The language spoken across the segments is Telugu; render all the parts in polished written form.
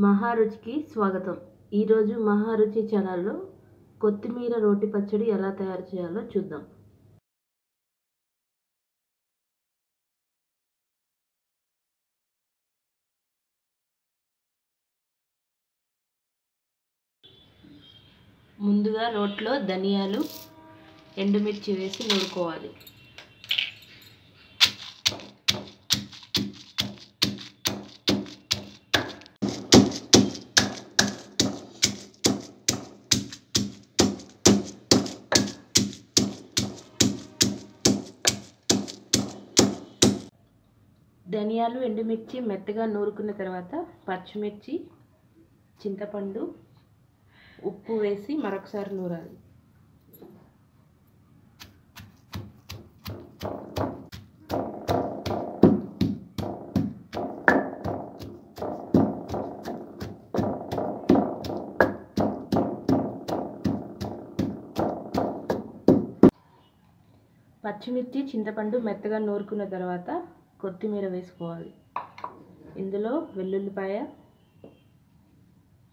మహారుచికి స్వాగతం. ఈరోజు మహారుచి ఛానల్లో కొత్తిమీర రోటి పచ్చడి ఎలా తయారు చేయాలో చూద్దాం. ముందుగా రోట్లో ధనియాలు, ఎండుమిర్చి వేసి నూరుకోవాలి. ధనియాలు, ఎండుమిర్చి మెత్తగా నూరుకున్న తర్వాత పచ్చిమిర్చి, చింతపండు, ఉప్పు వేసి మరొకసారి నూరాలి. పచ్చిమిర్చి, చింతపండు మెత్తగా నూరుకున్న తర్వాత కొత్తిమీర వేసుకోవాలి. ఇందులో వెల్లుల్లిపాయ,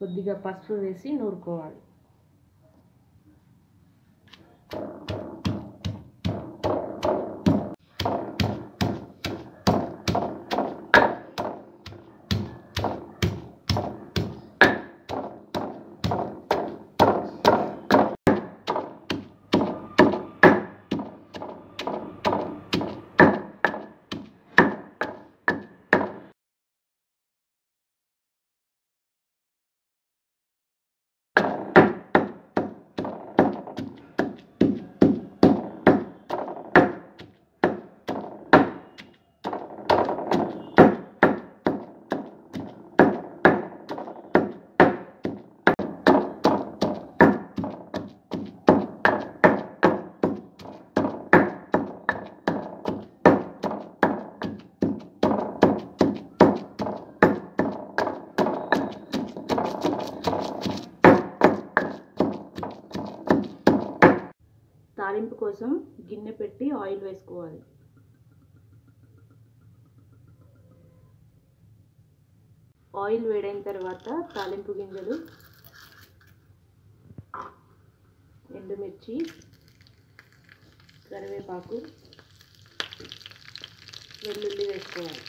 కొద్దిగా పసుపు వేసి నూరుకోవాలి. తాలింపు కోసం గిన్నె పెట్టి ఆయిల్ వేసుకోవాలి. ఆయిల్ వేడైన తర్వాత తాలింపు గింజలు, ఎండుమిర్చి, కరివేపాకు, వెల్లుల్లి వేసుకోవాలి.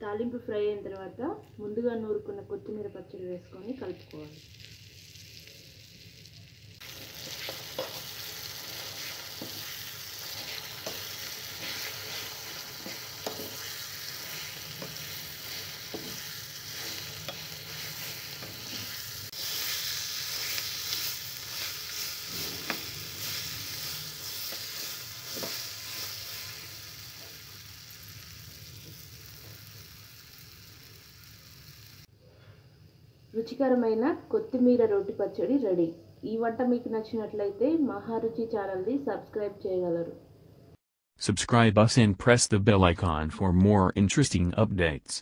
తాలింపు ఫ్రై అయిన తర్వాత ముందుగా నూరుకున్న కొత్తిమీర పచ్చడి వేసుకొని కలుపుకోవాలి. రుచికరమైన కొత్తిమీర రోటి పచ్చడి రెడీ. ఈ వంట మీకు నచ్చినట్లయితే మహారుచి ఛానల్ని సబ్స్క్రైబ్ చేయగలరు. Subscribe us and press the bell icon for more interesting updates.